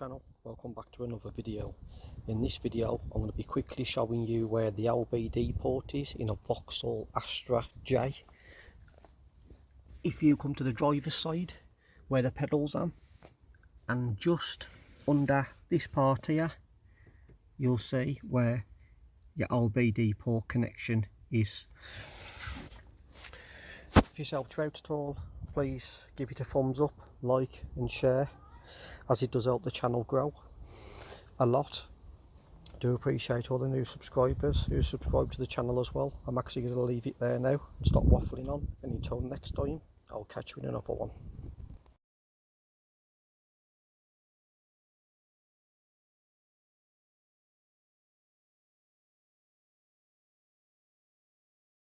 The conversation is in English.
channel, welcome back to another video. In this video I'm going to be quickly showing you where the LBD port is in a Vauxhall Astra J. If you come to the driver's side where the pedals are, and just under this part here you'll see where your LBD port connection is. If this helped you out at all, please give it a thumbs up, like and share, as it does help the channel grow a lot. I do appreciate all the new subscribers who subscribe to the channel as well. I'm actually going to leave it there now and stop waffling on, and until next time I'll catch you in another one.